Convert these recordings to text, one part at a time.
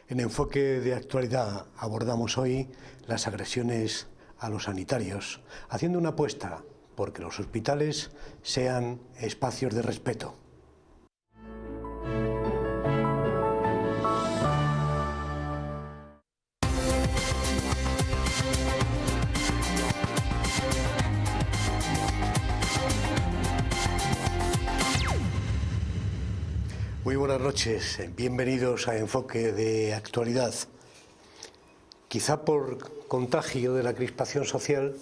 En Enfoque de Actualidad abordamos hoy las agresiones a los sanitarios, haciendo una apuesta por que los hospitales sean espacios de respeto. Muy buenas noches, bienvenidos a Enfoque de Actualidad. Quizá por contagio de la crispación social,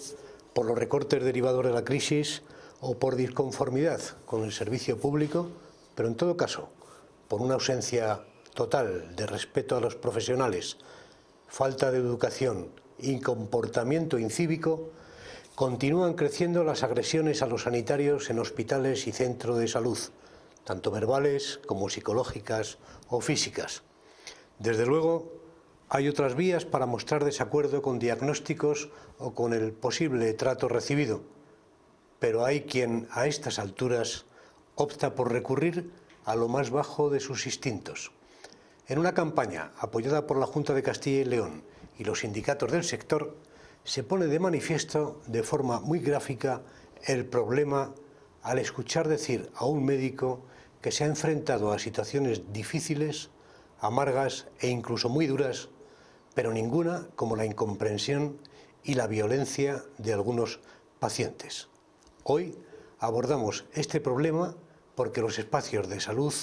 por los recortes derivados de la crisis o por disconformidad con el servicio público, pero en todo caso, por una ausencia total de respeto a los profesionales, falta de educación y comportamiento incívico, continúan creciendo las agresiones a los sanitarios en hospitales y centros de salud, tanto verbales como psicológicas o físicas. Desde luego, hay otras vías para mostrar desacuerdo con diagnósticos o con el posible trato recibido, pero hay quien a estas alturas opta por recurrir a lo más bajo de sus instintos. En una campaña apoyada por la Junta de Castilla y León y los sindicatos del sector, se pone de manifiesto de forma muy gráfica el problema al escuchar decir a un médico que se ha enfrentado a situaciones difíciles, amargas e incluso muy duras, pero ninguna como la incomprensión y la violencia de algunos pacientes. Hoy abordamos este problema porque los espacios de salud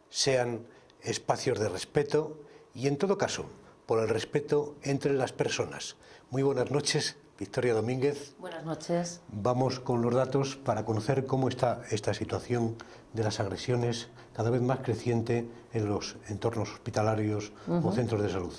sean espacios de respeto y, en todo caso, por el respeto entre las personas. Muy buenas noches, Victoria Domínguez. Buenas noches. Vamos con los datos para conocer cómo está esta situación de las agresiones cada vez más creciente en los entornos hospitalarios o centros de salud.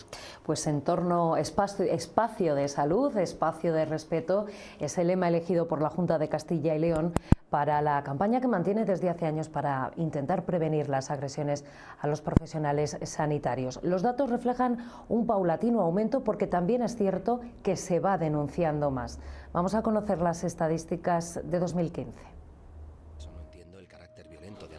Pues entorno, espacio de salud, espacio de respeto, es el lema elegido por la Junta de Castilla y León para la campaña que mantiene desde hace años para intentar prevenir las agresiones a los profesionales sanitarios. Los datos reflejan un paulatino aumento porque también es cierto que se va denunciando más. Vamos a conocer las estadísticas de 2015.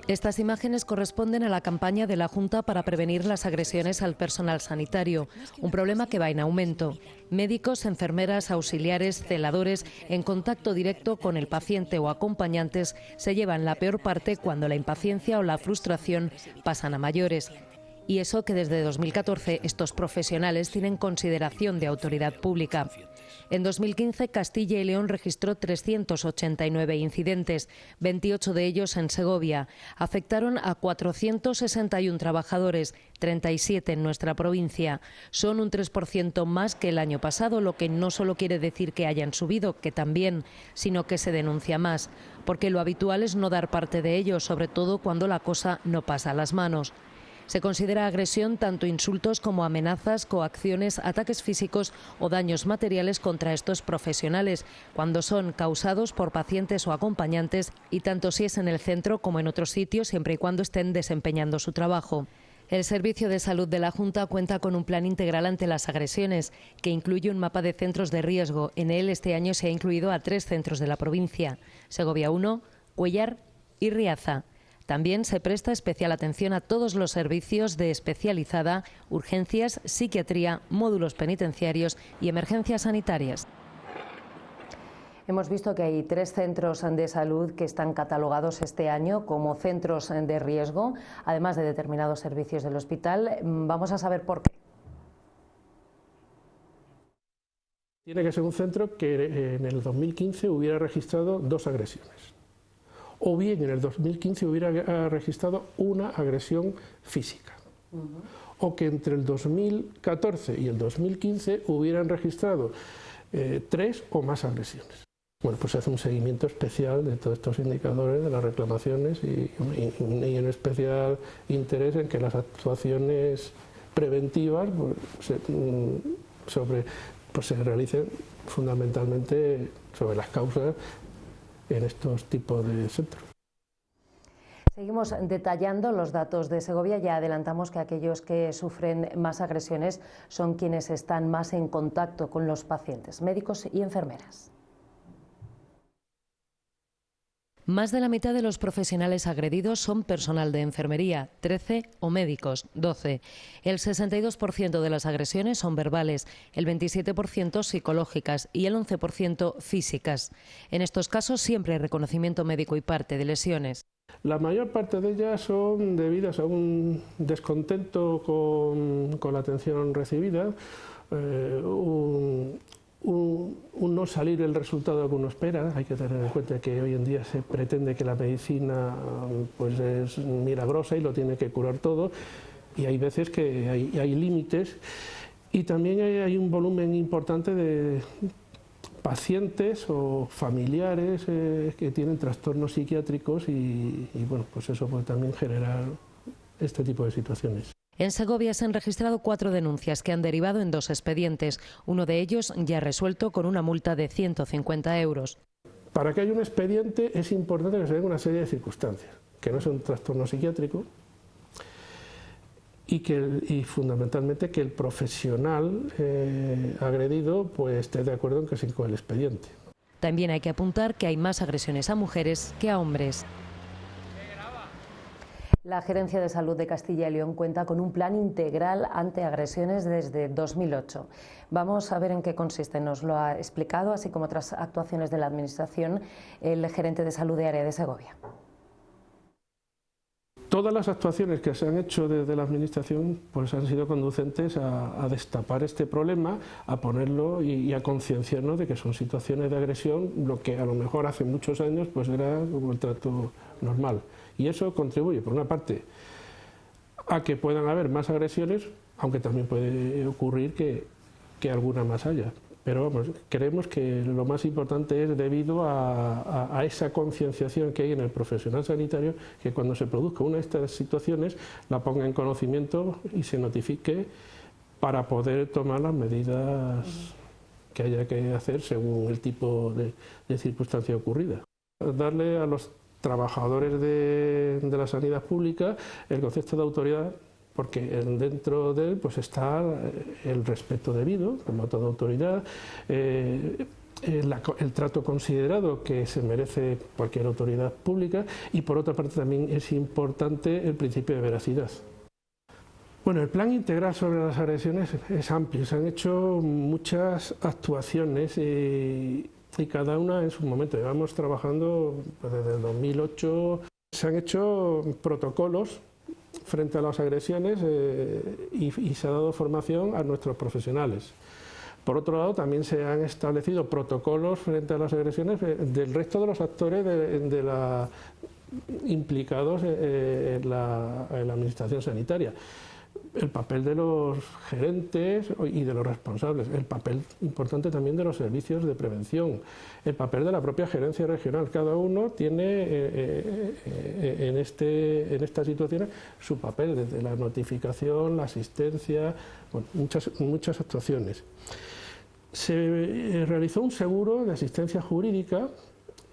Estas imágenes corresponden a la campaña de la Junta para prevenir las agresiones al personal sanitario, un problema que va en aumento. Médicos, enfermeras, auxiliares, celadores, en contacto directo con el paciente o acompañantes, se llevan la peor parte cuando la impaciencia o la frustración pasan a mayores. Y eso que desde 2014 estos profesionales tienen consideración de autoridad pública. En 2015, Castilla y León registró 389 incidentes, 28 de ellos en Segovia. Afectaron a 461 trabajadores, 37 en nuestra provincia. Son un 3% más que el año pasado, lo que no solo quiere decir que hayan subido, que también, sino que se denuncia más, porque lo habitual es no dar parte de ello, sobre todo cuando la cosa no pasa a las manos. Se considera agresión tanto insultos como amenazas, coacciones, ataques físicos o daños materiales contra estos profesionales, cuando son causados por pacientes o acompañantes, y tanto si es en el centro como en otros sitios, siempre y cuando estén desempeñando su trabajo. El Servicio de Salud de la Junta cuenta con un plan integral ante las agresiones, que incluye un mapa de centros de riesgo. En él este año se ha incluido a 3 centros de la provincia: Segovia 1, Cuéllar y Riaza. También se presta especial atención a todos los servicios de especializada, urgencias, psiquiatría, módulos penitenciarios y emergencias sanitarias. Hemos visto que hay 3 centros de salud que están catalogados este año como centros de riesgo, además de determinados servicios del hospital. Vamos a saber por qué. Tiene que ser un centro que en el 2015 hubiera registrado 2 agresiones. O bien en el 2015 hubiera registrado una agresión física. O que entre el 2014 y el 2015 hubieran registrado 3 o más agresiones. Bueno, pues se hace un seguimiento especial de todos estos indicadores, de las reclamaciones y un especial interés en que las actuaciones preventivas se realicen fundamentalmente sobre las causas en estos tipos de centros. Seguimos detallando los datos de Segovia. Ya adelantamos que aquellos que sufren más agresiones son quienes están más en contacto con los pacientes, médicos y enfermeras. Más de la mitad de los profesionales agredidos son personal de enfermería, 13, o médicos, 12. El 62% de las agresiones son verbales, el 27% psicológicas y el 11% físicas. En estos casos siempre hay reconocimiento médico y parte de lesiones. La mayor parte de ellas son debidas a un descontento con la atención recibida, un no salir el resultado que uno espera. Hay que tener en cuenta que hoy en día se pretende que la medicina pues es milagrosa y lo tiene que curar todo, y hay veces que hay límites, y también hay un volumen importante de pacientes o familiares que tienen trastornos psiquiátricos y bueno, pues eso puede también generar este tipo de situaciones. En Segovia se han registrado 4 denuncias que han derivado en 2 expedientes, uno de ellos ya resuelto con una multa de 150 euros. Para que haya un expediente es importante que se den una serie de circunstancias, que no sea un trastorno psiquiátrico y fundamentalmente que el profesional agredido pues esté de acuerdo en que se incoe el expediente. También hay que apuntar que hay más agresiones a mujeres que a hombres. La Gerencia de Salud de Castilla y León cuenta con un plan integral ante agresiones desde 2008. Vamos a ver en qué consiste. Nos lo ha explicado, así como otras actuaciones de la Administración, el gerente de salud de área de Segovia. Todas las actuaciones que se han hecho desde la Administración pues han sido conducentes a destapar este problema, a ponerlo y a concienciarnos de que son situaciones de agresión, lo que a lo mejor hace muchos años pues era como el trato normal. Y eso contribuye, por una parte, a que puedan haber más agresiones, aunque también puede ocurrir que alguna más haya. Pero vamos, creemos que lo más importante es debido a esa concienciación que hay en el profesional sanitario, que cuando se produzca una de estas situaciones la ponga en conocimiento y se notifique para poder tomar las medidas que haya que hacer según el tipo de circunstancia ocurrida. Darle a los trabajadores de la sanidad pública el concepto de autoridad, porque dentro de él pues está el respeto debido, como toda autoridad, el trato considerado que se merece cualquier autoridad pública, y por otra parte también es importante el principio de veracidad. Bueno, el plan integral sobre las agresiones es amplio, se han hecho muchas actuaciones y cada una en su momento. Llevamos trabajando pues, desde el 2008, se han hecho protocolos frente a las agresiones y se ha dado formación a nuestros profesionales. Por otro lado, también se han establecido protocolos frente a las agresiones del resto de los actores implicados en la administración sanitaria. El papel de los gerentes y de los responsables, el papel importante también de los servicios de prevención, el papel de la propia gerencia regional. Cada uno tiene en estas situaciones su papel, desde la notificación, la asistencia, bueno, muchas actuaciones. Se realizó un seguro de asistencia jurídica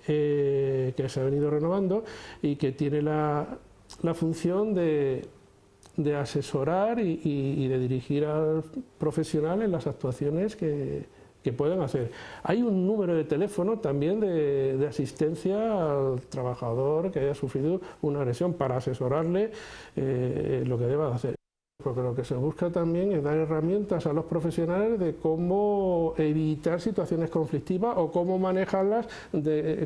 que se ha venido renovando y que tiene la función de asesorar y de dirigir al profesional en las actuaciones que puedan hacer. Hay un número de teléfono también de asistencia al trabajador que haya sufrido una agresión para asesorarle lo que deba de hacer. Porque lo que se busca también es dar herramientas a los profesionales de cómo evitar situaciones conflictivas o cómo manejarlas,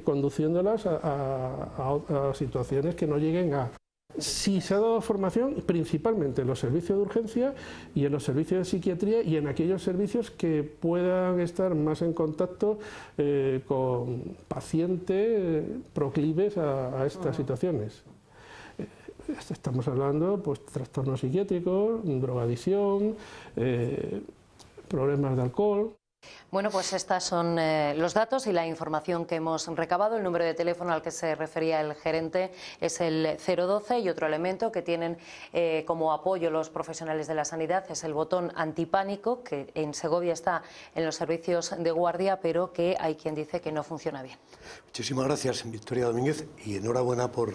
conduciéndolas a situaciones que no lleguen a... Sí, se ha dado formación principalmente en los servicios de urgencia y en los servicios de psiquiatría y en aquellos servicios que puedan estar más en contacto con pacientes proclives a estas situaciones. Estamos hablando pues trastornos psiquiátricos, drogadicción, problemas de alcohol. Bueno, pues estos son los datos y la información que hemos recabado. El número de teléfono al que se refería el gerente es el 012 y otro elemento que tienen como apoyo los profesionales de la sanidad es el botón antipánico, que en Segovia está en los servicios de guardia, pero que hay quien dice que no funciona bien. Muchísimas gracias, Victoria Domínguez, y enhorabuena por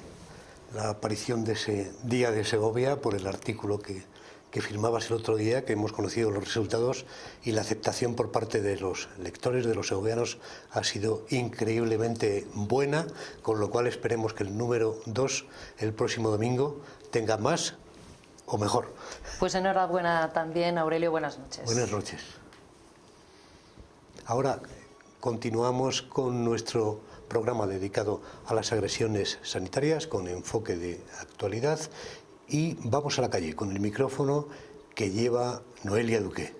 la aparición de ese Día de Segovia, por el artículo que que firmabas el otro día, que hemos conocido los resultados, y la aceptación por parte de los lectores, de los segovianos, ha sido increíblemente buena, con lo cual esperemos que el número 2, el próximo domingo, tenga más o mejor. Pues enhorabuena también, Aurelio, buenas noches. Buenas noches. Ahora continuamos con nuestro programa dedicado a las agresiones sanitarias con enfoque de actualidad y vamos a la calle con el micrófono que lleva Noelia Duque.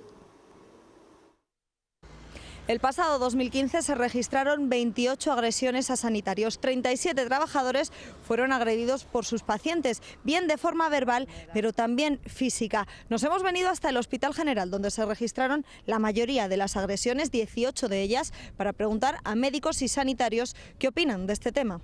El pasado 2015 se registraron 28 agresiones a sanitarios. 37 trabajadores fueron agredidos por sus pacientes, bien de forma verbal, pero también física. Nos hemos venido hasta el Hospital General, donde se registraron la mayoría de las agresiones, 18 de ellas, para preguntar a médicos y sanitarios qué opinan de este tema.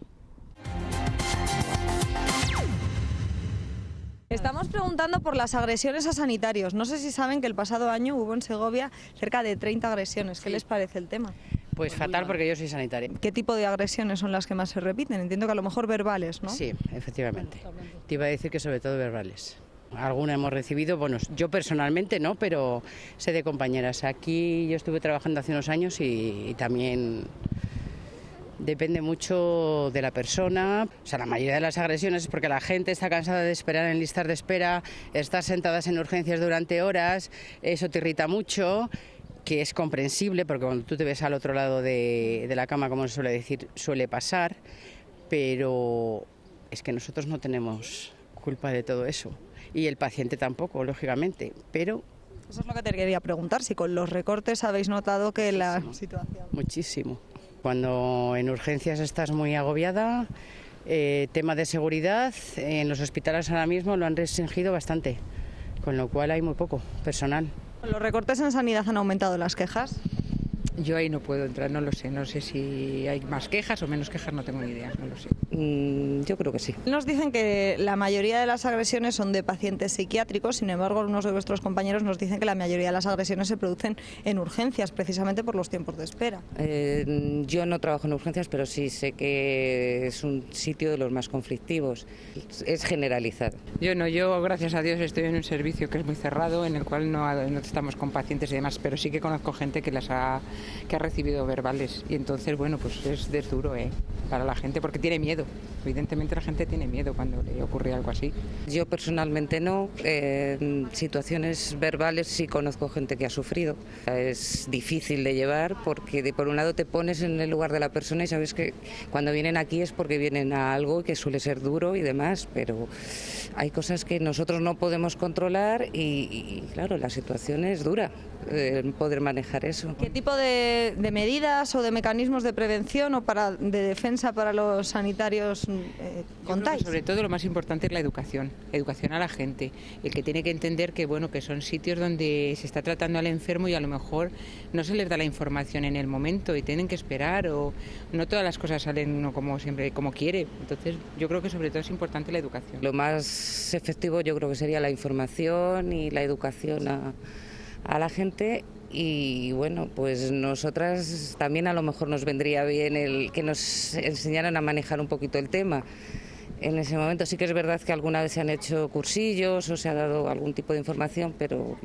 Estamos preguntando por las agresiones a sanitarios. No sé si saben que el pasado año hubo en Segovia cerca de 30 agresiones. ¿Qué les parece el tema? Pues fatal, porque yo soy sanitaria. ¿Qué tipo de agresiones son las que más se repiten? Entiendo que a lo mejor verbales, ¿no? Sí, efectivamente. Te iba a decir que sobre todo verbales. Alguna hemos recibido, bueno, yo personalmente no, pero sé de compañeras. Aquí yo estuve trabajando hace unos años y también depende mucho de la persona. O sea, la mayoría de las agresiones es porque la gente está cansada de esperar en listas de espera, estar sentadas en urgencias durante horas, eso te irrita mucho, que es comprensible porque cuando tú te ves al otro lado de la cama, como se suele decir, suele pasar, pero es que nosotros no tenemos culpa de todo eso y el paciente tampoco, lógicamente, pero... Eso es lo que te quería preguntar, si con los recortes habéis notado que la situación... Muchísimo. Cuando en urgencias estás muy agobiada, tema de seguridad, en los hospitales ahora mismo lo han restringido bastante, con lo cual hay muy poco personal. ¿Los recortes en sanidad han aumentado las quejas? Yo ahí no puedo entrar, no lo sé. No sé si hay más quejas o menos quejas, no tengo ni idea, no lo sé. Yo creo que sí. Nos dicen que la mayoría de las agresiones son de pacientes psiquiátricos, sin embargo, algunos de vuestros compañeros nos dicen que la mayoría de las agresiones se producen en urgencias, precisamente por los tiempos de espera. Yo no trabajo en urgencias, pero sí sé que es un sitio de los más conflictivos. Es generalizado. Yo gracias a Dios estoy en un servicio que es muy cerrado, en el cual no estamos con pacientes y demás, pero sí que conozco gente que ha recibido verbales y entonces, bueno, pues es duro para la gente porque tiene miedo. Evidentemente la gente tiene miedo cuando le ocurre algo así. Yo personalmente no. Situaciones verbales sí conozco gente que ha sufrido. Es difícil de llevar porque por un lado te pones en el lugar de la persona y sabes que cuando vienen aquí es porque vienen a algo que suele ser duro y demás, pero hay cosas que nosotros no podemos controlar y claro, la situación es dura, poder manejar eso. ¿Qué tipo de medidas o de mecanismos de prevención o de defensa para los sanitarios contáis? Sobre todo lo más importante es la educación a la gente, el que tiene que entender que bueno, que son sitios donde se está tratando al enfermo y a lo mejor no se les da la información en el momento y tienen que esperar, o no todas las cosas salen uno como siempre, como quiere. Entonces yo creo que sobre todo es importante la educación. Lo más efectivo yo creo que sería la información y la educación a la gente. Y bueno, pues nosotras también a lo mejor nos vendría bien el que nos enseñaran a manejar un poquito el tema. En ese momento sí que es verdad que alguna vez se han hecho cursillos o se ha dado algún tipo de información, pero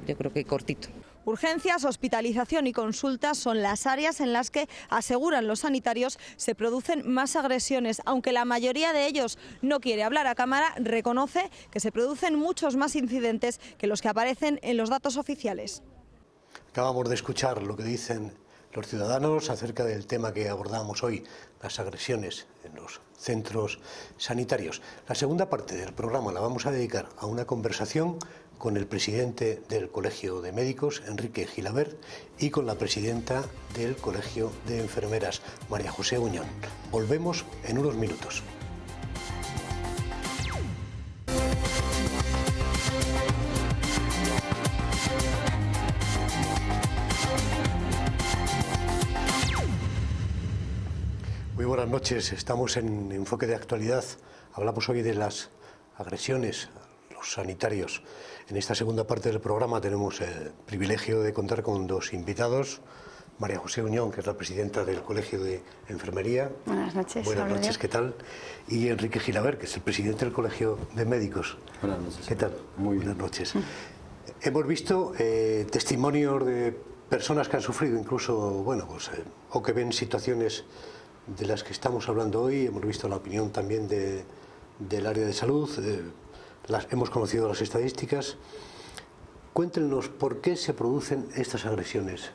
yo creo que cortito. Urgencias, hospitalización y consultas son las áreas en las que, aseguran los sanitarios, se producen más agresiones. Aunque la mayoría de ellos no quiere hablar a cámara, reconoce que se producen muchos más incidentes que los que aparecen en los datos oficiales. Acabamos de escuchar lo que dicen los ciudadanos acerca del tema que abordamos hoy, las agresiones en los centros sanitarios. La segunda parte del programa la vamos a dedicar a una conversación con el presidente del Colegio de Médicos, Enrique Gilabert, y con la presidenta del Colegio de Enfermeras, María José Uñón. Volvemos en unos minutos. Muy buenas noches, estamos en Enfoque de Actualidad. Hablamos hoy de las agresiones a los sanitarios. En esta segunda parte del programa tenemos el privilegio de contar con dos invitados, María José Uñón, que es la presidenta del Colegio de Enfermería. Buenas noches. Buenas noches, ¿qué tal? Y Enrique Gilabert, que es el presidente del Colegio de Médicos. Buenas noches. ¿Qué tal? Muy bien. Buenas noches. Hemos visto testimonios de personas que han sufrido incluso, bueno, pues, o que ven situaciones de las que estamos hablando hoy. Hemos visto la opinión también del área de salud, hemos conocido las estadísticas. Cuéntenos por qué se producen estas agresiones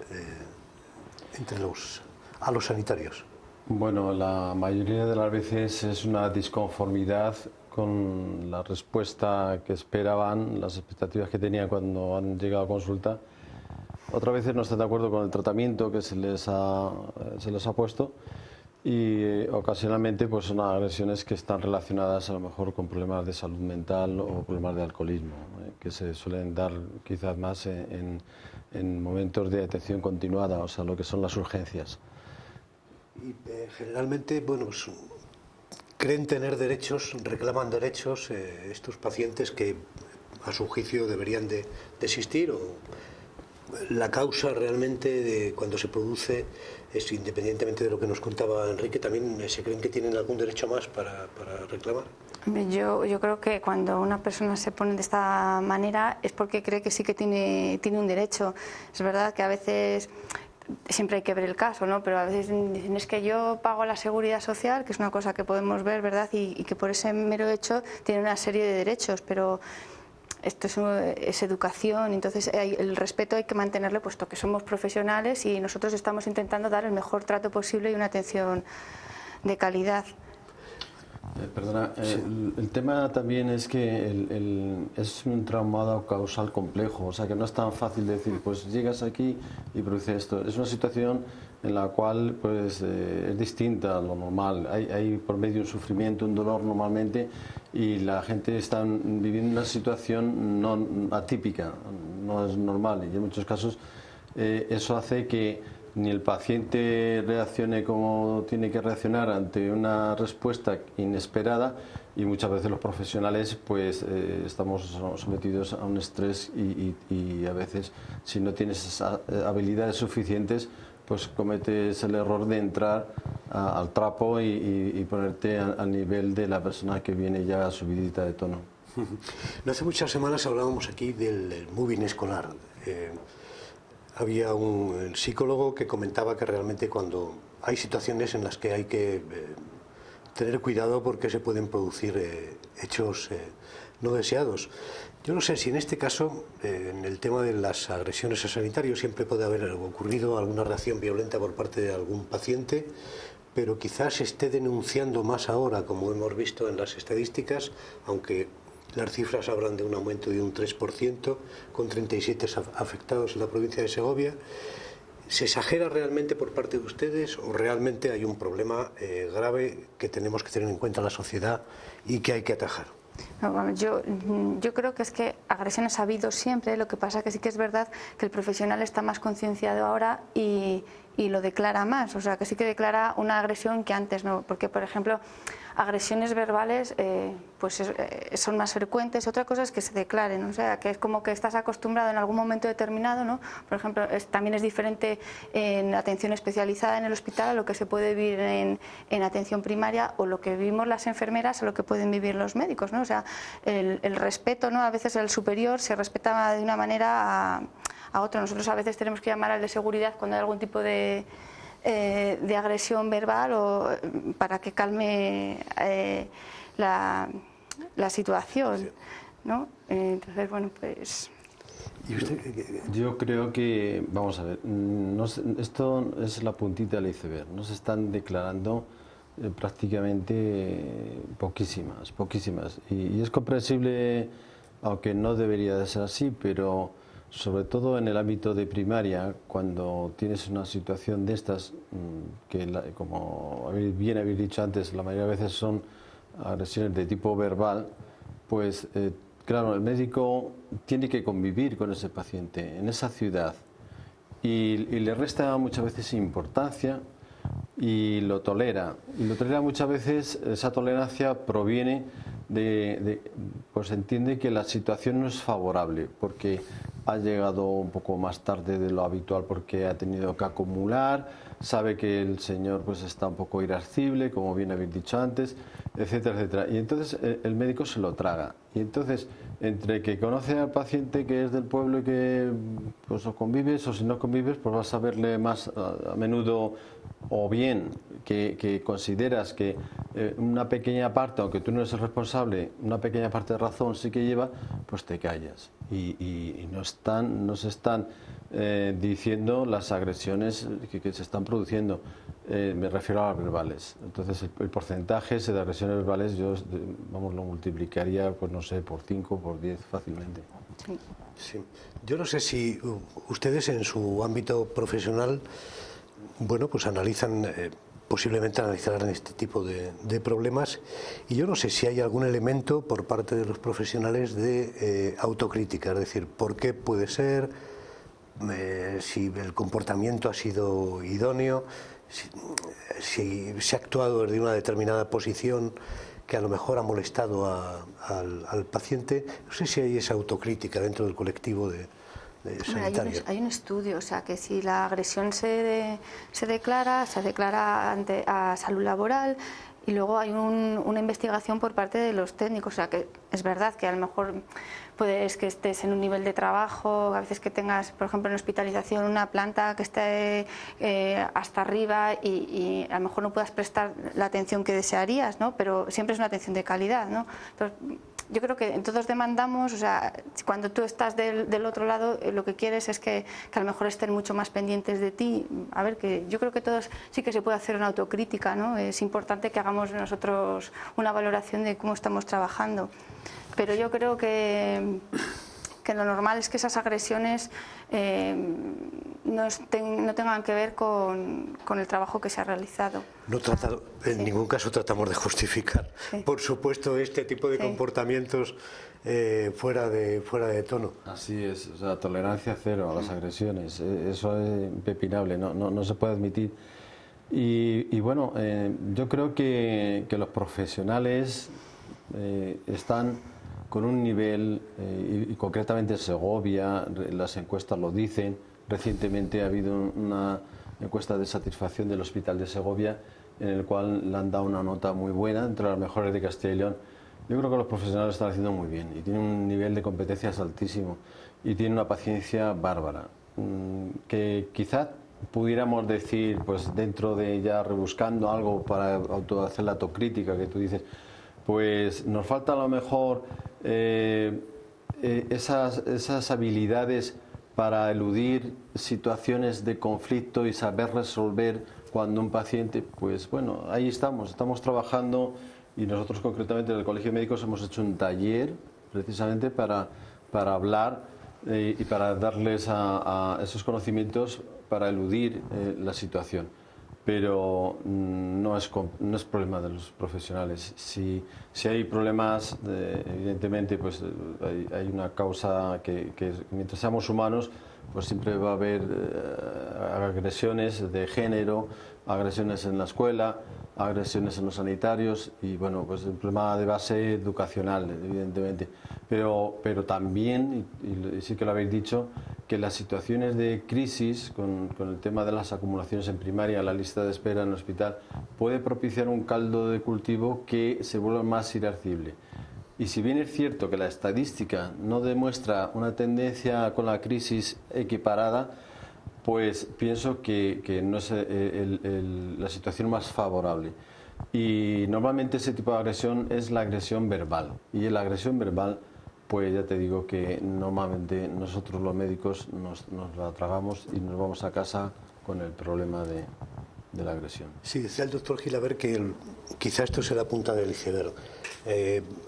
a los sanitarios. Bueno, la mayoría de las veces es una disconformidad con la respuesta que esperaban, las expectativas que tenían cuando han llegado a consulta. Otras veces no están de acuerdo con el tratamiento que se les ha puesto, y ocasionalmente pues son agresiones que están relacionadas a lo mejor con problemas de salud mental o problemas de alcoholismo, que se suelen dar quizás más en momentos de atención continuada, o sea, lo que son las urgencias. Y generalmente, bueno, pues, creen tener derechos, reclaman derechos estos pacientes que a su juicio deberían de existir, o la causa realmente de cuando se produce es, independientemente de lo que nos contaba Enrique, también se creen que tienen algún derecho más para reclamar. Yo creo que cuando una persona se pone de esta manera es porque cree que sí que tiene un derecho. Es verdad que a veces siempre hay que ver el caso, ¿no? Pero a veces dicen, es que yo pago la seguridad social, que es una cosa que podemos ver, ¿verdad? Y que por ese mero hecho tiene una serie de derechos, pero esto es educación, entonces el respeto hay que mantenerlo, puesto que somos profesionales y nosotros estamos intentando dar el mejor trato posible y una atención de calidad. Perdona, el tema también es que es un traumado causal complejo, o sea que no es tan fácil decir, pues llegas aquí y produce esto. Es una situación en la cual pues, es distinta a lo normal. Hay por medio un sufrimiento, un dolor normalmente, y la gente está viviendo una situación no atípica, no es normal, y en muchos casos eso hace que ni el paciente reaccione como tiene que reaccionar ante una respuesta inesperada, y muchas veces los profesionales pues estamos sometidos a un estrés y a veces si no tienes esas habilidades suficientes pues cometes el error de entrar al trapo y ponerte al nivel de la persona que viene ya subidita de tono. No hace muchas semanas hablábamos aquí del moving escolar. Había un psicólogo que comentaba que realmente cuando hay situaciones en las que hay que tener cuidado porque se pueden producir hechos no deseados. Yo no sé si en este caso, en el tema de las agresiones a sanitarios, siempre puede haber ocurrido alguna reacción violenta por parte de algún paciente, pero quizás se esté denunciando más ahora, como hemos visto en las estadísticas, aunque las cifras hablan de un aumento de un 3%, con 37 afectados en la provincia de Segovia. ¿Se exagera realmente por parte de ustedes o realmente hay un problema grave que tenemos que tener en cuenta la sociedad y que hay que atajar? No, bueno, yo creo que es que agresiones ha habido siempre, lo que pasa que sí que es verdad que el profesional está más concienciado ahora y lo declara más, o sea que sí que declara una agresión que antes no, porque por ejemplo agresiones verbales pues son más frecuentes. Otra cosa es que se declaren, o sea que es como que estás acostumbrado en algún momento determinado, ¿no? Por ejemplo, también es diferente en atención especializada en el hospital a lo que se puede vivir en atención primaria, o lo que vivimos las enfermeras a lo que pueden vivir los médicos, ¿no? O sea, el respeto, ¿no? A veces el superior se respeta de una manera a otro. Nosotros a veces tenemos que llamar al de seguridad cuando hay algún tipo de agresión verbal o para que calme la situación, ¿no? Entonces, bueno, pues... ¿Y usted? Yo creo que, vamos a ver, esto es la puntita del iceberg. No se están declarando prácticamente poquísimas. Y es comprensible, aunque no debería de ser así, pero sobre todo en el ámbito de primaria, cuando tienes una situación de estas, que como bien habéis dicho antes, la mayoría de veces son agresiones de tipo verbal, pues claro, el médico tiene que convivir con ese paciente en esa ciudad y le resta muchas veces importancia y lo tolera. Y lo tolera muchas veces, esa tolerancia proviene pues entiende que la situación no es favorable, porque ha llegado un poco más tarde de lo habitual porque ha tenido que acumular, sabe que el señor pues está un poco irascible, como bien habéis dicho antes, etcétera, etcétera. Y entonces el médico se lo traga. Y entonces, entre que conoce al paciente que es del pueblo y que pues o convives o si no convives, pues vas a verle más a menudo, o bien que consideras que una pequeña parte, aunque tú no eres el responsable, una pequeña parte de razón sí que lleva, pues te callas. Y no se están diciendo las agresiones que se están produciendo. Me refiero a las verbales. Entonces el porcentaje ese de agresiones verbales yo lo multiplicaría, pues no sé, por 5, por 10 fácilmente. Sí. Yo no sé si ustedes en su ámbito profesional, bueno, pues posiblemente analizarán este tipo de problemas, y yo no sé si hay algún elemento por parte de los profesionales de autocrítica, es decir, por qué puede ser, si el comportamiento ha sido idóneo, si se ha actuado desde una determinada posición que a lo mejor ha molestado al paciente. No sé si hay esa autocrítica dentro del colectivo de sanitario. Hay un estudio, o sea, que si la agresión se declara a salud laboral, y luego hay una investigación por parte de los técnicos. O sea, que es verdad que a lo mejor puedes que estés en un nivel de trabajo, a veces que tengas, por ejemplo, en hospitalización, una planta que esté hasta arriba y a lo mejor no puedas prestar la atención que desearías, ¿no? Pero siempre es una atención de calidad, ¿no? Entonces, yo creo que todos demandamos, o sea, cuando tú estás del otro lado, lo que quieres es que a lo mejor estén mucho más pendientes de ti. A ver, que yo creo que todos sí que se puede hacer una autocrítica, ¿no? Es importante que hagamos nosotros una valoración de cómo estamos trabajando. Pero yo creo que lo normal es que esas agresiones no tengan que ver con el trabajo que se ha realizado. En ningún caso tratamos de justificar, por supuesto, este tipo de comportamientos fuera de tono. Así es, o sea, tolerancia cero a las agresiones, eso es impepinable, no se puede admitir. Y bueno, yo creo que los profesionales están con un nivel, y concretamente en Segovia, las encuestas lo dicen. Recientemente ha habido una encuesta de satisfacción del Hospital de Segovia en el cual le han dado una nota muy buena, entre las mejores de Castilla y León. Yo creo que los profesionales están haciendo muy bien y tienen un nivel de competencias altísimo y tienen una paciencia bárbara, que quizás pudiéramos decir, pues dentro de ya rebuscando algo para hacer la autocrítica que tú dices, pues nos falta a lo mejor esas habilidades para eludir situaciones de conflicto y saber resolver cuando un paciente, pues bueno, ahí estamos trabajando, y nosotros concretamente en el Colegio de Médicos hemos hecho un taller precisamente para hablar y para darles a esos conocimientos para eludir la situación. Pero no es problema de los profesionales. Si hay problemas, evidentemente pues hay una causa que mientras seamos humanos, pues siempre va a haber agresiones de género, agresiones en la escuela, agresiones en los sanitarios, y bueno, pues el problema de base educacional, evidentemente. Pero también, y sí que lo habéis dicho, que las situaciones de crisis, con el tema de las acumulaciones en primaria, la lista de espera en el hospital, puede propiciar un caldo de cultivo que se vuelva más irascible. Y si bien es cierto que la estadística no demuestra una tendencia con la crisis equiparada, pues pienso que no es la situación más favorable. Y normalmente ese tipo de agresión es la agresión verbal. Y en la agresión verbal, pues ya te digo que normalmente nosotros los médicos nos la tragamos y nos vamos a casa con el problema de la agresión. Sí, decía el doctor Gilaber que quizá esto sea la punta del iceberg.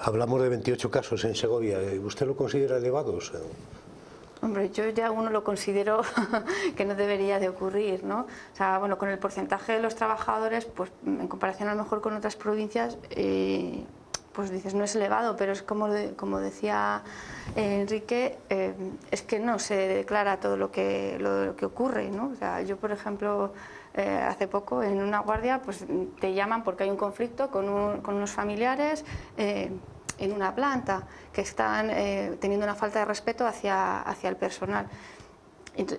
Hablamos de 28 casos en Segovia. ¿Usted lo considera elevados? Hombre, yo ya uno lo considero que no debería de ocurrir, ¿no? O sea, bueno, con el porcentaje de los trabajadores, pues en comparación a lo mejor con otras provincias, pues dices, no es elevado, pero es como decía Enrique, es que no se declara todo lo que ocurre, ¿no? O sea, yo, por ejemplo, hace poco en una guardia, pues te llaman porque hay un conflicto con unos familiares, en una planta, que están teniendo una falta de respeto hacia el personal.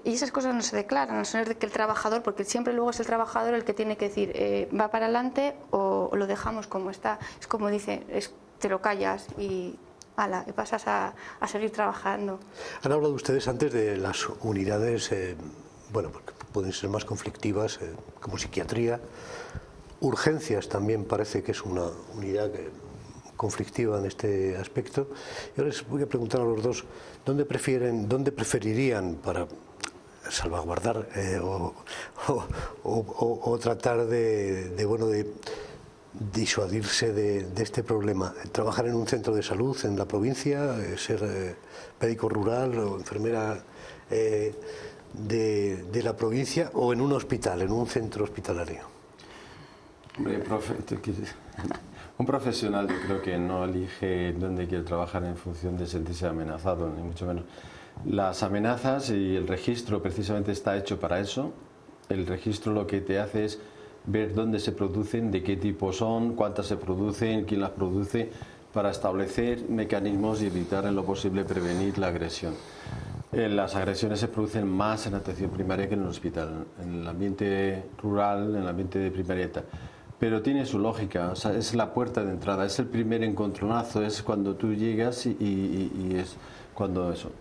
Y esas cosas no se declaran, a no ser que el trabajador, porque siempre luego es el trabajador el que tiene que decir va para adelante o lo dejamos como está. Es como dice, te lo callas y pasas a seguir trabajando. Han hablado ustedes antes de las unidades, bueno, porque pueden ser más conflictivas, como psiquiatría. Urgencias también parece que es una unidad conflictiva en este aspecto. Yo les voy a preguntar a los dos, ¿dónde preferirían para salvaguardar o tratar de disuadirse de este problema? ¿Trabajar en un centro de salud en la provincia, ser médico rural o enfermera de la provincia, o en un hospital, en un centro hospitalario? Hombre, un profesional yo creo que no elige dónde quiere trabajar en función de sentirse amenazado, ni mucho menos. Las amenazas y el registro precisamente está hecho para eso. El registro lo que te hace es ver dónde se producen, de qué tipo son, cuántas se producen, quién las produce, para establecer mecanismos y evitar en lo posible prevenir la agresión. Las agresiones se producen más en atención primaria que en el hospital, en el ambiente rural, en el ambiente de primaria y tal. Pero tiene su lógica, o sea, es la puerta de entrada, es el primer encontronazo, es cuando tú llegas y es cuando eso.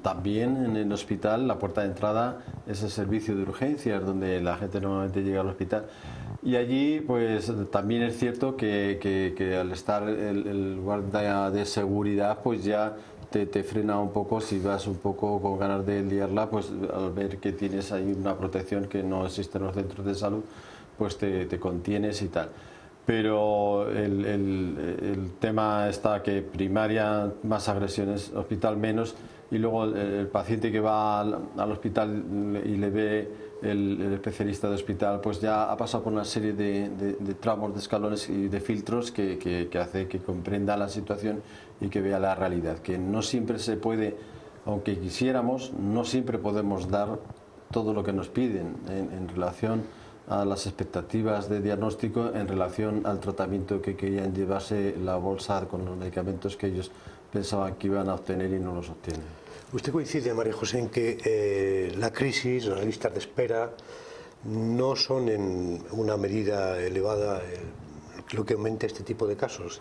También en el hospital la puerta de entrada es el servicio de urgencias, donde la gente normalmente llega al hospital. Y allí pues también es cierto que al estar el guardia de seguridad pues ya te frena un poco. Si vas un poco con ganas de liarla, pues al ver que tienes ahí una protección que no existe en los centros de salud, pues te contienes y tal. Pero el tema está que primaria más agresiones, hospital menos, y luego el paciente que va al hospital y le ve el especialista de hospital, pues ya ha pasado por una serie de tramos, de escalones y de filtros que hace que comprenda la situación y que vea la realidad, que no siempre se puede, aunque quisiéramos, no siempre podemos dar todo lo que nos piden en relación a las expectativas de diagnóstico, en relación al tratamiento que querían llevarse la bolsa con los medicamentos que ellos pensaban que iban a obtener y no los obtienen. ¿Usted coincide, María José, en que la crisis, las listas de espera, no son en una medida elevada lo que aumente este tipo de casos?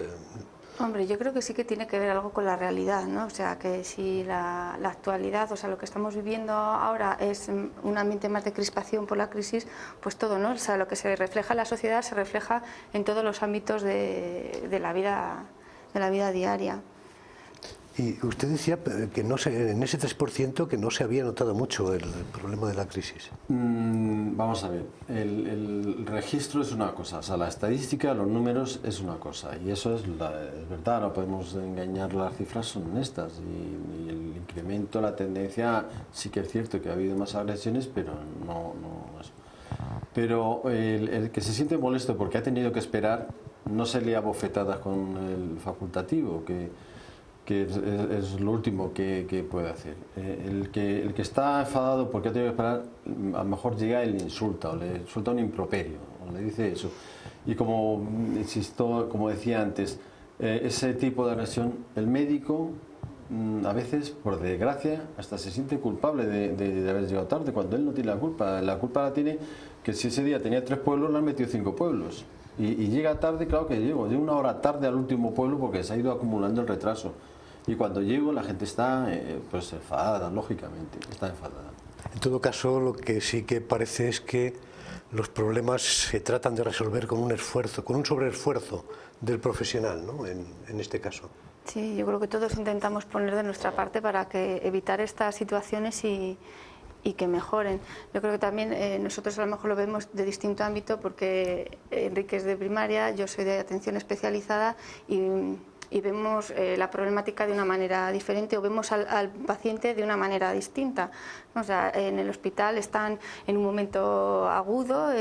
Hombre, yo creo que sí que tiene que ver algo con la realidad, ¿no? O sea, que si la actualidad, o sea, lo que estamos viviendo ahora es un ambiente más de crispación por la crisis, pues todo, ¿no? O sea, lo que se refleja en la sociedad se refleja en todos los ámbitos de la vida diaria. Y usted decía que no en ese 3% que no se había notado mucho el problema de la crisis. Vamos a ver, el registro es una cosa, o sea, la estadística, los números es una cosa, y eso es verdad, no podemos engañar, las cifras son honestas, y el incremento, la tendencia, sí que es cierto que ha habido más agresiones, pero no eso. Pero el que se siente molesto porque ha tenido que esperar, no se le ha bofetadas con el facultativo, que es lo último que puede hacer. El que está enfadado porque ha tenido que esperar, a lo mejor llega y le insulta, o le insulta un improperio, o le dice eso. Y como insisto, como decía antes, ese tipo de agresión, el médico a veces, por desgracia, hasta se siente culpable de haber llegado tarde, cuando él no tiene la culpa. La culpa la tiene que si ese día tenía 3 pueblos, le han metido 5 pueblos. Y llega tarde, claro que llego 1 hora tarde al último pueblo porque se ha ido acumulando el retraso. Y cuando llego la gente está pues enfadada, lógicamente, está enfadada. En todo caso, lo que sí que parece es que los problemas se tratan de resolver con un esfuerzo, con un sobreesfuerzo del profesional, ¿no? En este caso. Sí, yo creo que todos intentamos poner de nuestra parte para evitar estas situaciones y que mejoren. Yo creo que también nosotros a lo mejor lo vemos de distinto ámbito, porque Enrique es de primaria, yo soy de atención especializada y vemos la problemática de una manera diferente, o vemos al paciente de una manera distinta. O sea, en el hospital están en un momento agudo,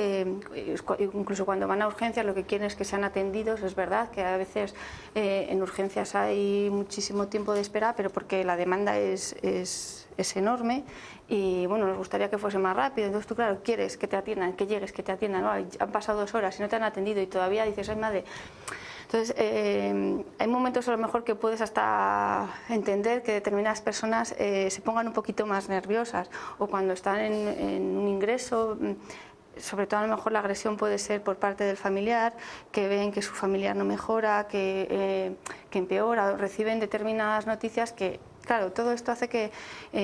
incluso cuando van a urgencias lo que quieren es que sean atendidos. Es verdad que a veces en urgencias hay muchísimo tiempo de espera, pero porque la demanda es enorme y bueno, nos gustaría que fuese más rápido. Entonces tú, claro, quieres que te atiendan, que llegues, que te atiendan, ¿no? Han pasado 2 horas y no te han atendido y todavía dices, ay madre. Entonces, hay momentos a lo mejor que puedes hasta entender que determinadas personas se pongan un poquito más nerviosas, o cuando están en un ingreso. Sobre todo a lo mejor la agresión puede ser por parte del familiar, que ven que su familiar no mejora, que empeora, o reciben determinadas noticias que, claro, todo esto hace que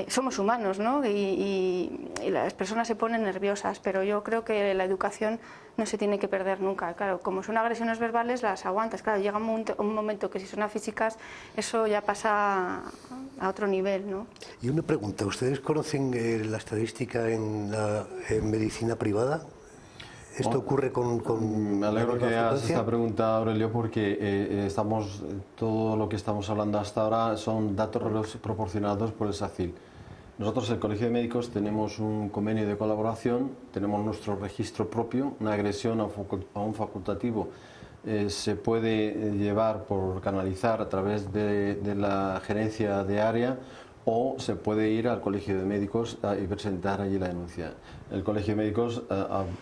somos humanos, ¿no? Y las personas se ponen nerviosas, pero yo creo que la educación no se tiene que perder nunca. Claro, como son agresiones verbales, las aguantas. Claro, llega un momento que si son físicas, eso ya pasa a otro nivel, ¿no? Y una pregunta, ¿ustedes conocen la estadística en medicina privada? ¿Esto ocurre con me alegro que hagas frecuencia? esta pregunta, Aurelio, porque todo lo que estamos hablando hasta ahora son datos proporcionados por el SACIL. Nosotros, el Colegio de Médicos, tenemos un convenio de colaboración, tenemos nuestro registro propio. Una agresión a un facultativo se puede llevar por canalizar a través de la gerencia de área, o se puede ir al Colegio de Médicos y presentar allí la denuncia. El Colegio de Médicos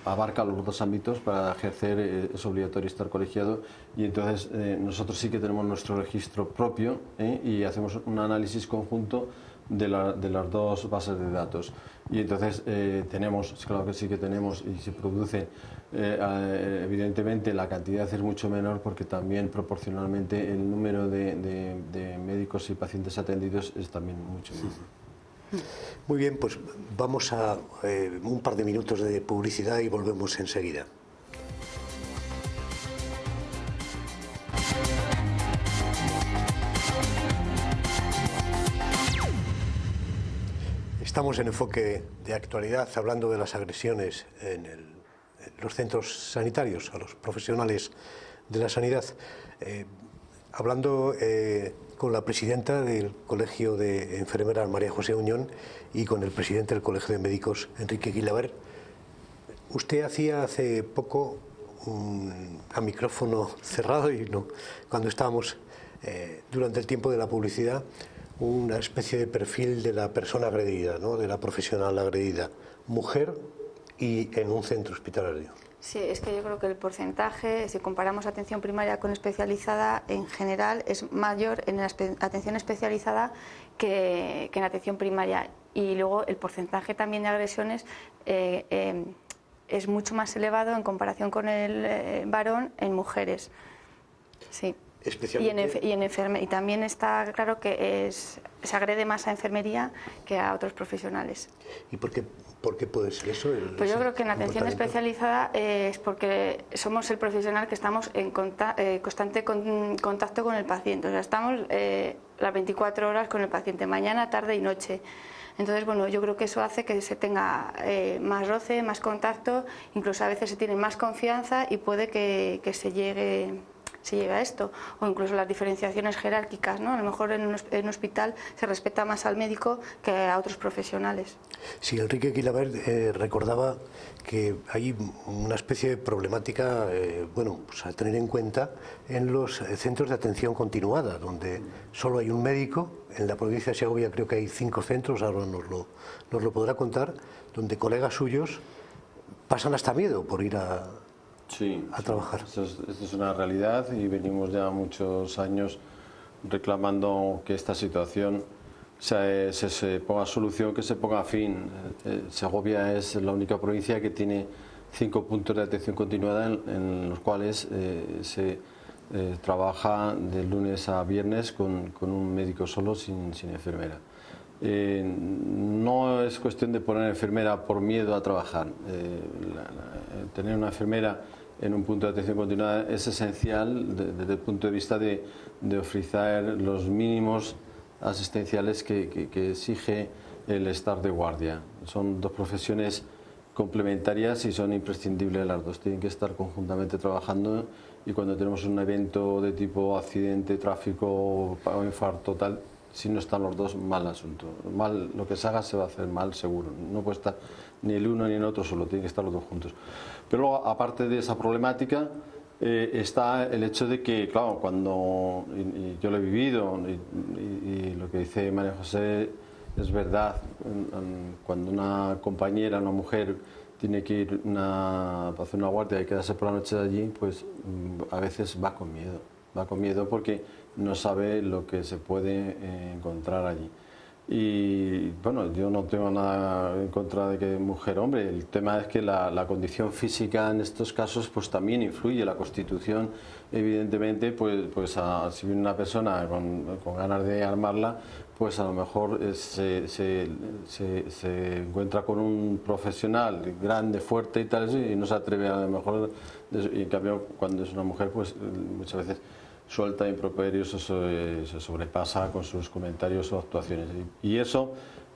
abarca los dos ámbitos. Para ejercer es obligatorio estar colegiado, y entonces nosotros sí que tenemos nuestro registro propio y hacemos un análisis conjunto de las dos bases de datos. Y entonces tenemos, claro que sí que tenemos, y se produce, evidentemente la cantidad es mucho menor, porque también proporcionalmente el número de médicos y pacientes atendidos es también mucho menor. Muy bien, pues vamos a un par de minutos de publicidad y volvemos enseguida. Estamos en Enfoque de Actualidad hablando de las agresiones en los centros sanitarios, a los profesionales de la sanidad. Hablando con la presidenta del Colegio de Enfermeras, María José Uñón, y con el presidente del Colegio de Médicos, Enrique Guilaber. Usted hacía hace poco, a micrófono cerrado, y no, cuando estábamos durante el tiempo de la publicidad, una especie de perfil de la persona agredida, ¿no? De la profesional agredida, mujer y en un centro hospitalario. Sí, es que yo creo que el porcentaje, si comparamos atención primaria con especializada, en general es mayor en la atención especializada que en atención primaria. Y luego el porcentaje también de agresiones es mucho más elevado en comparación con el varón en mujeres. Sí. Y también está claro que se agrede más a enfermería que a otros profesionales. ¿Y por qué puede ser eso? Pues yo creo que en atención especializada es porque somos el profesional que estamos en constante contacto con el paciente. O sea, estamos las 24 horas con el paciente, mañana, tarde y noche. Entonces, bueno, yo creo que eso hace que se tenga más roce, más contacto, incluso a veces se tiene más confianza y puede que se llegue a esto, o incluso las diferenciaciones jerárquicas, ¿no? A lo mejor en un hospital se respeta más al médico que a otros profesionales. Sí, Enrique Guilaber recordaba que hay una especie de problemática, pues a tener en cuenta en los centros de atención continuada, donde solo hay un médico. En la provincia de Segovia creo que hay 5 centros, ahora nos lo podrá contar, donde colegas suyos pasan hasta miedo por ir a trabajar. Esto es una realidad, y venimos ya muchos años reclamando que esta situación se ponga solución, que se ponga fin. Segovia es la única provincia que tiene 5 puntos de atención continuada en los cuales se trabaja de lunes a viernes con un médico solo, sin enfermera. No es cuestión de poner enfermera por miedo a trabajar. Tener una enfermera en un punto de atención continuada es esencial desde el punto de vista de ofrecer los mínimos asistenciales que exige el estar de guardia. Son dos profesiones complementarias y son imprescindibles las dos. Tienen que estar conjuntamente trabajando, y cuando tenemos un evento de tipo accidente, tráfico o infarto tal, si no están los dos, mal asunto. Mal, lo que se haga se va a hacer mal seguro. No puede estar ni el uno ni el otro solo, tienen que estar los dos juntos. Pero luego, aparte de esa problemática, está el hecho de que, claro, cuando, y yo lo he vivido, y lo que dice María José es verdad, cuando una compañera, una mujer, tiene que ir a hacer una guardia y quedarse por la noche allí, pues a veces va con miedo. va con miedo porque no sabe lo que se puede encontrar allí. Y bueno, yo no tengo nada en contra de que mujer o hombre, el tema es que la condición física en estos casos pues también influye. La constitución, evidentemente, pues si viene una persona con ganas de armarla, pues a lo mejor se encuentra con un profesional grande, fuerte y tal, y no se atreve a lo mejor, y en cambio cuando es una mujer pues muchas veces suelta improperios, se sobrepasa con sus comentarios o actuaciones. Y eso,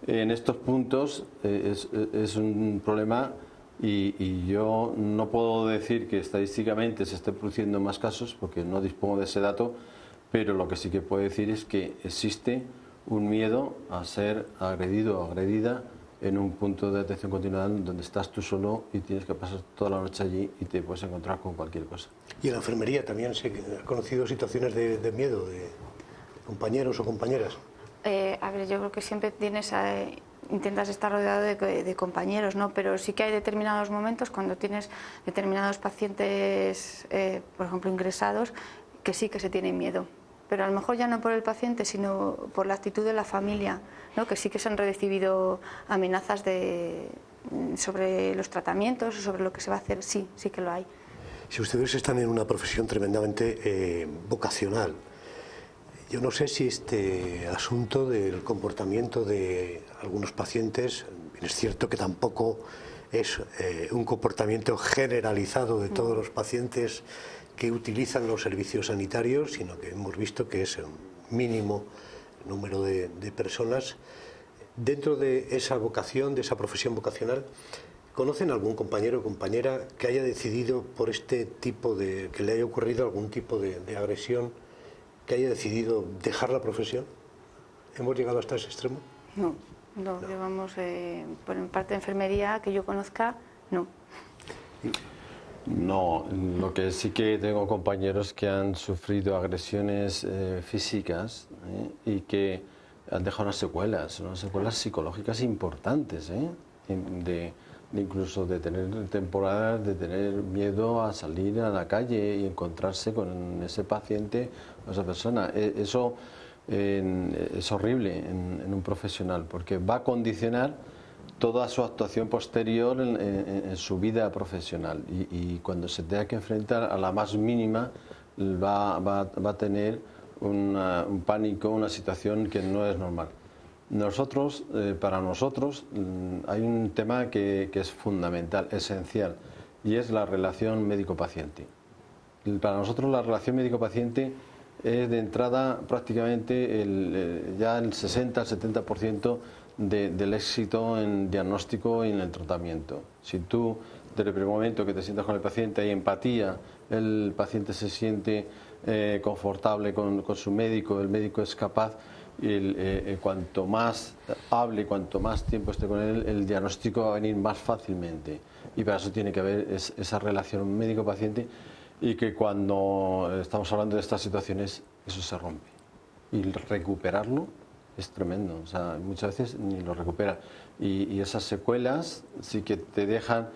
en estos puntos, es un problema y yo no puedo decir que estadísticamente se estén produciendo más casos porque no dispongo de ese dato, pero lo que sí que puedo decir es que existe un miedo a ser agredido o agredida en un punto de atención continuada donde estás tú solo y tienes que pasar toda la noche allí y te puedes encontrar con cualquier cosa. Y en la enfermería también se han conocido situaciones de miedo de compañeros o compañeras. A ver, yo creo que siempre intentas estar rodeado de compañeros, ¿no? Pero sí que hay determinados momentos cuando tienes determinados pacientes, por ejemplo, ingresados, que sí que se tienen miedo. Pero a lo mejor ya no por el paciente, sino por la actitud de la familia, ¿no? Que sí que se han recibido amenazas sobre los tratamientos o sobre lo que se va a hacer, sí que lo hay. Si ustedes están en una profesión tremendamente vocacional, yo no sé si este asunto del comportamiento de algunos pacientes, es cierto que tampoco es un comportamiento generalizado de todos los pacientes que utilizan los servicios sanitarios, sino que hemos visto que es un mínimo número de personas. Dentro de esa vocación, de esa profesión vocacional, ¿conocen algún compañero o compañera que haya decidido por este tipo que le haya ocurrido algún tipo de agresión, que haya decidido dejar la profesión? ¿Hemos llegado hasta ese extremo? No. Llevamos, por parte de enfermería, que yo conozca, no. No, lo que sí que tengo compañeros que han sufrido agresiones físicas y que han dejado unas secuelas psicológicas importantes, incluso de tener temporadas, de tener miedo a salir a la calle y encontrarse con ese paciente o esa persona. Eso es horrible en un profesional porque va a condicionar toda su actuación posterior en su vida profesional y cuando se tenga que enfrentar a la más mínima va a tener un pánico, una situación que no es normal. Para nosotros hay un tema que es fundamental, esencial, y es la relación médico-paciente. Para nosotros la relación médico-paciente es de entrada prácticamente ya el 60-70% del éxito en diagnóstico y en el tratamiento. Si tú, desde el primer momento que te sientas con el paciente, hay empatía, el paciente se siente confortable con su médico, el médico es capaz, cuanto más hable, cuanto más tiempo esté con él, el diagnóstico va a venir más fácilmente. Y para eso tiene que haber esa relación médico-paciente y que cuando estamos hablando de estas situaciones, eso se rompe. Y recuperarlo es tremendo, o sea, muchas veces ni lo recupera. Y esas secuelas sí que te dejan...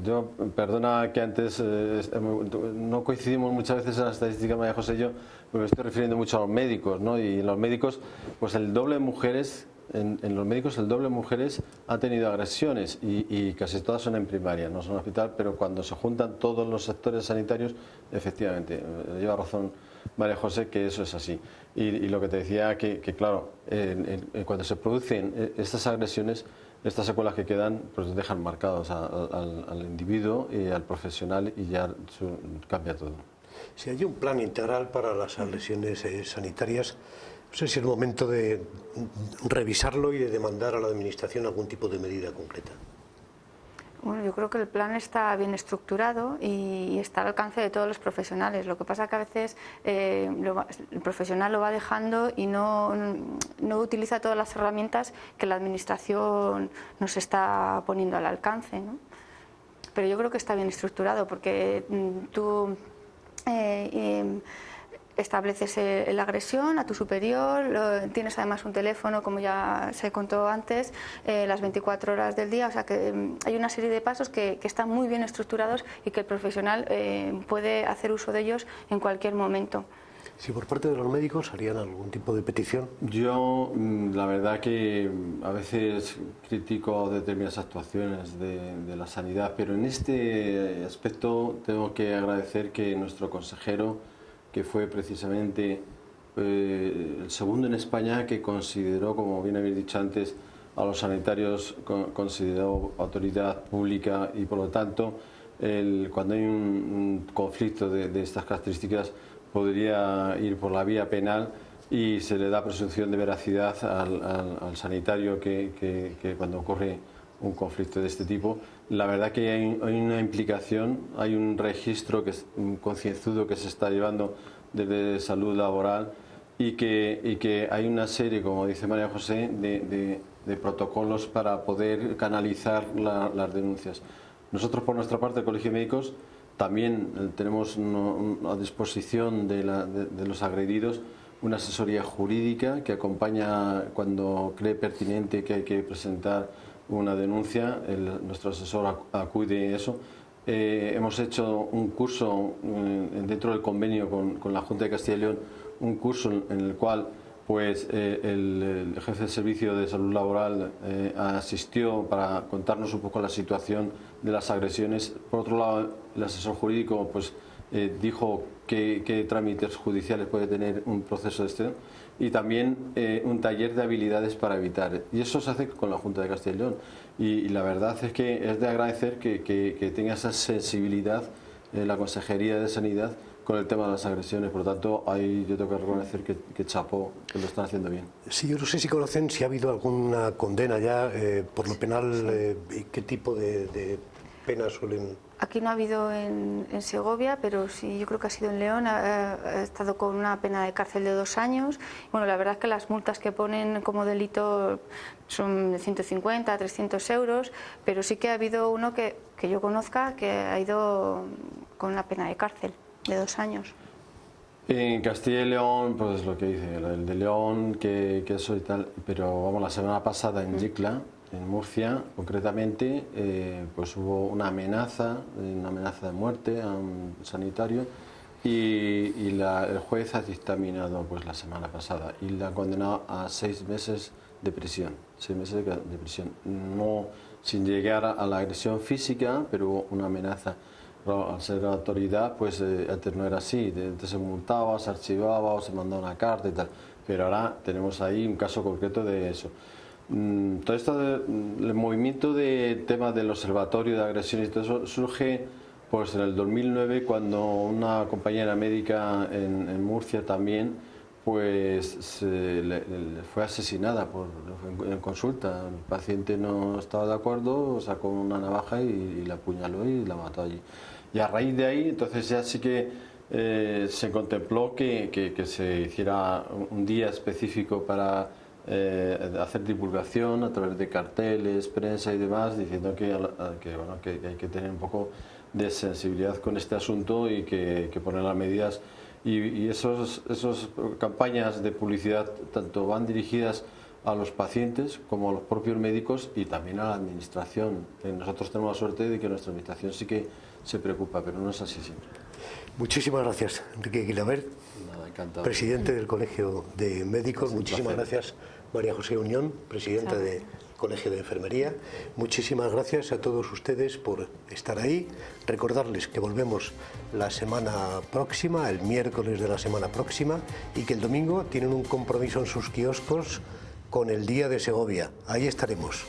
yo, perdona que antes no coincidimos muchas veces en la estadística, María José y yo, porque me estoy refiriendo mucho a los médicos, ¿no? Y en los médicos, pues el doble de mujeres, en los médicos el doble de mujeres han tenido agresiones y casi todas son en primaria, no son en hospital, pero cuando se juntan todos los sectores sanitarios, efectivamente, lleva razón María José que eso es así. Y lo que te decía, que claro, cuando se producen estas agresiones, estas secuelas que quedan, pues dejan marcados al individuo y al profesional y ya cambia todo. Si hay un plan integral para las agresiones sanitarias, no sé si es el momento de revisarlo y de demandar a la Administración algún tipo de medida concreta. Bueno, yo creo que el plan está bien estructurado y está al alcance de todos los profesionales. Lo que pasa es que a veces el profesional lo va dejando y no utiliza todas las herramientas que la Administración nos está poniendo al alcance, ¿no? Pero yo creo que está bien estructurado porque tú estableces la agresión a tu superior, tienes además un teléfono, como ya se contó antes, las 24 horas del día, o sea que hay una serie de pasos que están muy bien estructurados y que el profesional puede hacer uso de ellos en cualquier momento. Si por parte de los médicos harían algún tipo de petición. Yo, la verdad que a veces critico determinadas actuaciones de la sanidad, pero en este aspecto tengo que agradecer que nuestro consejero, que fue precisamente el segundo en España que consideró, como bien habéis dicho antes, a los sanitarios consideró autoridad pública y por lo tanto cuando hay un conflicto de estas características podría ir por la vía penal y se le da presunción de veracidad al sanitario que cuando ocurre un conflicto de este tipo. La verdad que hay una implicación, hay un registro concienzudo que se está llevando desde salud laboral y que hay una serie, como dice María José, de protocolos para poder canalizar las denuncias. Nosotros, por nuestra parte, el Colegio de Médicos, también tenemos a disposición de los agredidos una asesoría jurídica que acompaña cuando cree pertinente que hay que presentar una denuncia. Nuestro asesor acude a eso. Hemos hecho un curso dentro del convenio con la Junta de Castilla y León, un curso en el cual pues el jefe de servicio de salud laboral asistió para contarnos un poco la situación de las agresiones. Por otro lado, el asesor jurídico pues dijo qué trámites judiciales puede tener un proceso de este y también un taller de habilidades para evitar. Y eso se hace con la Junta de Castilla y León. Y la verdad es que es de agradecer que tenga esa sensibilidad la Consejería de Sanidad con el tema de las agresiones. Por lo tanto, ahí yo tengo que reconocer que chapó, que lo están haciendo bien. Sí, yo no sé si conocen si ha habido alguna condena ya por lo penal, y qué tipo de penas suelen... Aquí no ha habido en Segovia, pero sí, yo creo que ha sido en León, ha estado con una pena de cárcel de 2 años. Bueno, la verdad es que las multas que ponen como delito son de 150 a 300 euros, pero sí que ha habido uno que yo conozca que ha ido con una pena de cárcel de 2 años. En Castilla y León, pues lo que dice, el de León, que eso y tal, pero vamos, la semana pasada en Yecla, en Murcia, concretamente, pues hubo una amenaza de muerte a un sanitario y el juez ha dictaminado pues la semana pasada y la ha condenado a 6 meses de prisión, 6 meses de prisión, no sin llegar a la agresión física, pero hubo una amenaza. Al ser la autoridad, pues antes no era así, antes se multaba, se archivaba o se mandaba una carta y tal, pero ahora tenemos ahí un caso concreto de eso. Todo esto, el movimiento de tema del observatorio de agresiones y todo eso surge pues en el 2009 cuando una compañera médica en Murcia también pues fue asesinada en consulta. El paciente no estaba de acuerdo, sacó una navaja y la apuñaló y la mató allí. Y a raíz de ahí, entonces ya sí que se contempló que se hiciera un día específico para hacer divulgación a través de carteles, prensa y demás, diciendo que hay que tener un poco de sensibilidad con este asunto y que poner las medidas. Y esas campañas de publicidad tanto van dirigidas a los pacientes como a los propios médicos y también a la administración. Nosotros tenemos la suerte de que nuestra administración sí que se preocupa, pero no es así siempre. Muchísimas gracias, Enrique Guilabert, presidente del Colegio de Médicos. Muchísimas gracias, María José Unión, presidenta del Colegio de Enfermería. Muchísimas gracias a todos ustedes por estar ahí. Recordarles que volvemos la semana próxima, el miércoles de la semana próxima, y que el domingo tienen un compromiso en sus kioscos con el Día de Segovia. Ahí estaremos.